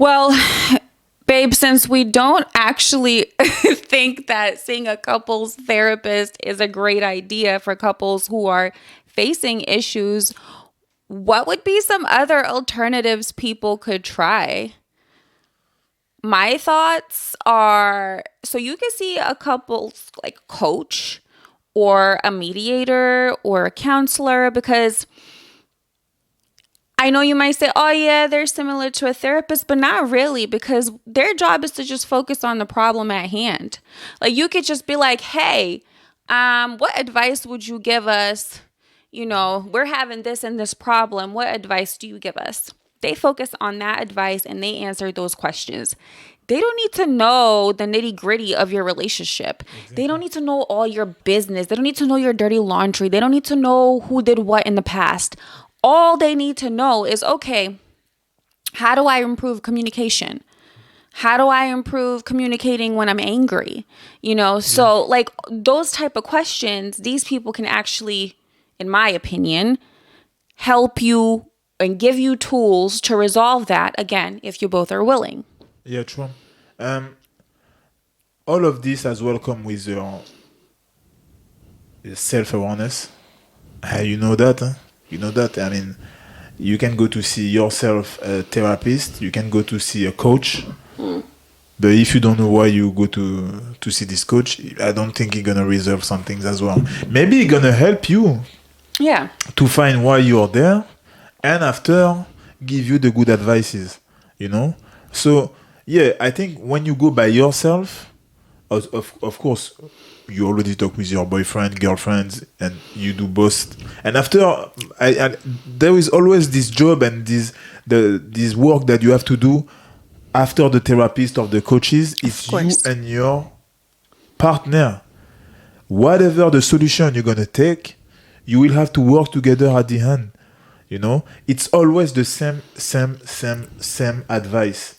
Well, babe, since we don't actually think that seeing a couples therapist is a great idea for couples who are facing issues, what would be some other alternatives people could try? My thoughts are, so you can see a couples like coach or a mediator or a counselor, because I know you might say, oh yeah, they're similar to a therapist, but not really, because their job is to just focus on the problem at hand. Like you could just be like, hey, what advice would you give us? You know, we're having this and this problem. What advice do you give us? They focus on that advice and they answer those questions. They don't need to know the nitty gritty of your relationship. Exactly. They don't need to know all your business. They don't need to know your dirty laundry. They don't need to know who did what in the past. All they need to know is, okay, how do I improve communication? How do I improve communicating when I'm angry? You know, so like those type of questions, these people can actually, in my opinion, help you and give you tools to resolve that, again, if you both are willing. Yeah, true. All of this as well come with your self-awareness. You know that, huh? You know that. I mean, you can go to see yourself a therapist. You can go to see a coach. But if you don't know why you go to see this coach, I don't think he's gonna resolve some things as well. Maybe he's gonna help you. Yeah. To find why you're there, and after give you the good advices. You know. So yeah, I think when you go by yourself, of course, you already talk with your boyfriend, girlfriends, and you do both. And after, there is always this job and this work that you have to do after the therapist or the coaches. It's you and your partner. Whatever the solution you're gonna take, you will have to work together at the end. You know, it's always the same advice.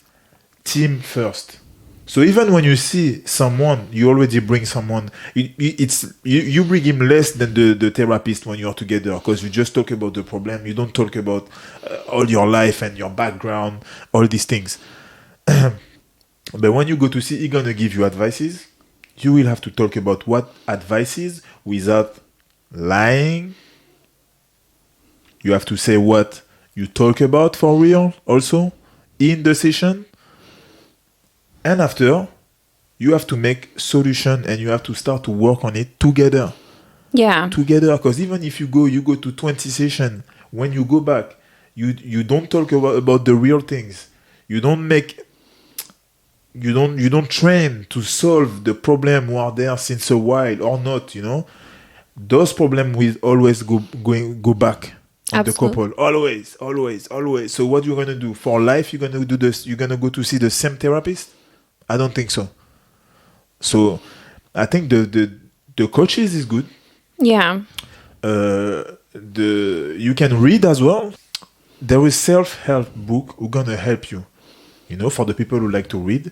Team first. So even when you see someone, you already bring someone. You bring him less than the therapist when you are together, because you just talk about the problem. You don't talk about all your life and your background, all these things. But when you go to see, he's gonna give you advices. You will have to talk about what advices without lying. You have to say what you talk about for real also in the session. And after, you have to make solution and you have to start to work on it together. Yeah. Together, because even if you go to 20 sessions, when you go back, you don't talk about the real things. You don't train to solve the problem who are there since a while or not, you know. Those problems will always go back on Absolutely. The couple. Always. So what you're gonna do for life? You're gonna do this. You're gonna go to see the same therapist? I don't think so. So I think the coaches is good. Yeah. You can read as well. There is self-help book who gonna help you. You know, for the people who like to read,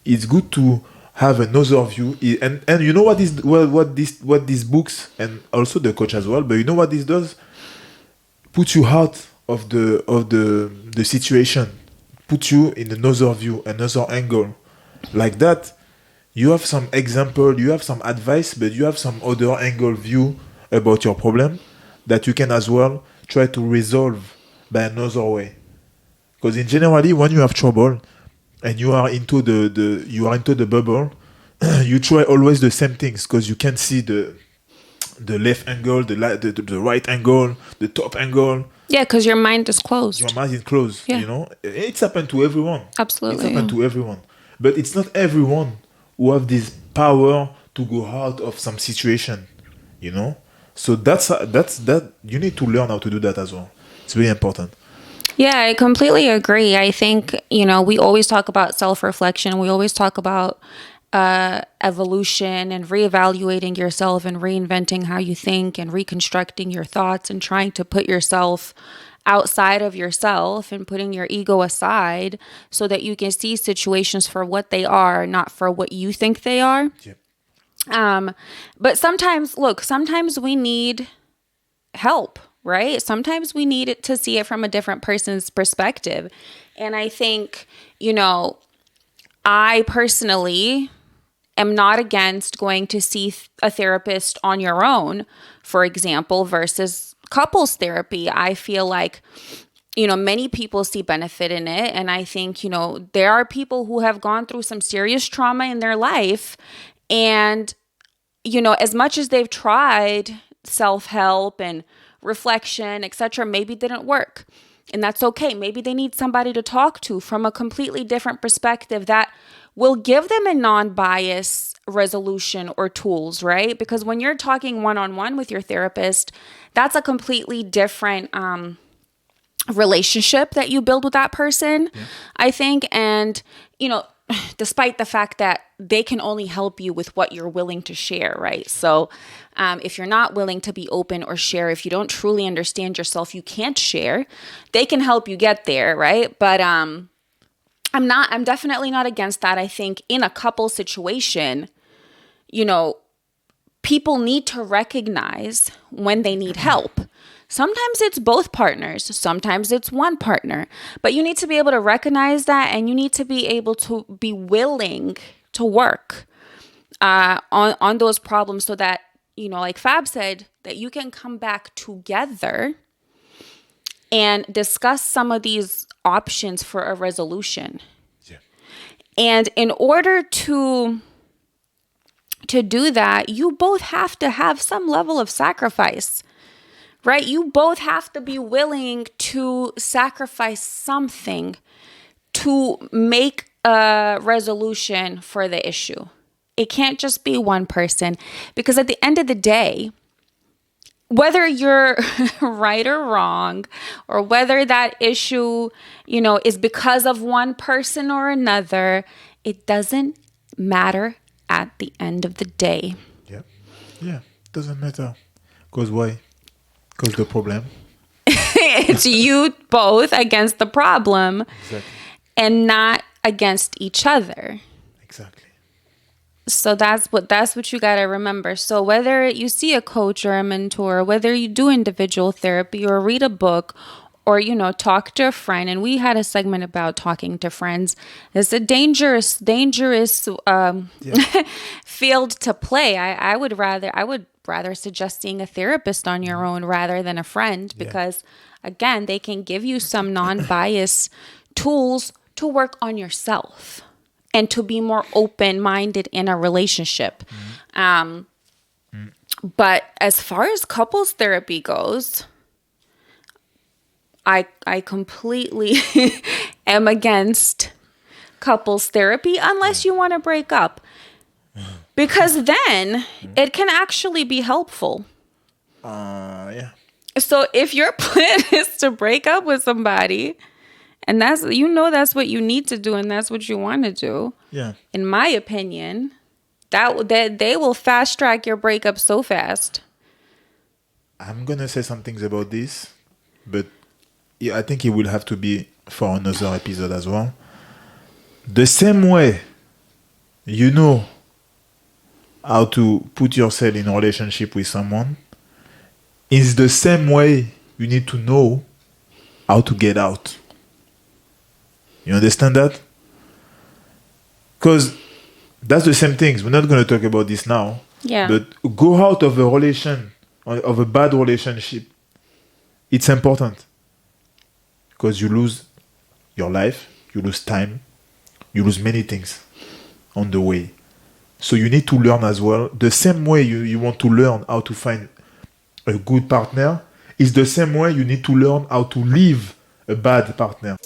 it's good to have another view. And you know what these books, and also the coach as well. But you know what this does? Put you out of the situation. Put you in another view, another angle. Like that, you have some example, you have some advice, but you have some other angle view about your problem that you can as well try to resolve by another way. Because in generally, when you have trouble and you are into the bubble, you try always the same things because you can see the left angle, the right angle, the top angle. Yeah, because your mind is closed. Your mind is closed, you know. It's happened to everyone. Absolutely. It's happened to everyone. But it's not everyone who have this power to go out of some situation, you know. So that's you need to learn how to do that as well. It's really important. Yeah, I completely agree. I think, you know, we always talk about self-reflection. We always talk about evolution and reevaluating yourself and reinventing how you think and reconstructing your thoughts and trying to put yourself outside of yourself and putting your ego aside so that you can see situations for what they are, not for what you think they are. Yep. But sometimes we need help. right? Sometimes we need it to see it from a different person's perspective. And I think, I personally am not against going to see a therapist on your own, for example, versus couples therapy. I feel like, many people see benefit in it. And I think, there are people who have gone through some serious trauma in their life. And, as much as they've tried self-help and reflection, etc., maybe it didn't work. And that's okay. Maybe they need somebody to talk to from a completely different perspective that will give them a non-biased resolution or tools, right? Because when you're talking one-on-one with your therapist, that's a completely different relationship that you build with that person, I think. And, despite the fact that they can only help you with what you're willing to share, right? So if you're not willing to be open or share, if you don't truly understand yourself, you can't share. They can help you get there, right? But I'm definitely not against that. I think in a couple situation, people need to recognize when they need help. Sometimes it's both partners. Sometimes it's one partner. But you need to be able to recognize that, and you need to be able to be willing to work on those problems so that, like Fab said, that you can come back together and discuss some of these options for a resolution. Yeah. And in order to do that, you both have to have some level of sacrifice. Right? You both have to be willing to sacrifice something to make a resolution for the issue. It can't just be one person, because at the end of the day, whether you're right or wrong, or whether that issue, is because of one person or another, it doesn't matter at the end of the day. Yeah. Yeah. Doesn't matter. Because why? Because the problem. It's you both against the problem. Exactly. And not against each other. Exactly. So that's what you got to remember. So whether you see a coach or a mentor, whether you do individual therapy or read a book, or, talk to a friend. And we had a segment about talking to friends. It's a dangerous field to play. I would rather suggest seeing a therapist on your own rather than a friend, because again, they can give you some non-biased tools to work on yourself and to be more open-minded in a relationship. But as far as couples therapy goes, I completely am against couples therapy unless you want to break up. Because then it can actually be helpful. Yeah. So if your plan is to break up with somebody, and that's what you need to do, and that's what you want to do. Yeah. In my opinion, that they will fast track your breakup so fast. I'm gonna say some things about this, but I think it will have to be for another episode as well. The same way, how to put yourself in a relationship with someone, is the same way you need to know how to get out. You understand that? Because that's the same things. We're not going to talk about this now. Yeah. But go out of a bad relationship. It's important. Because you lose your life, you lose time, you lose many things on the way. So you need to learn as well. The same way you want to learn how to find a good partner is the same way you need to learn how to leave a bad partner.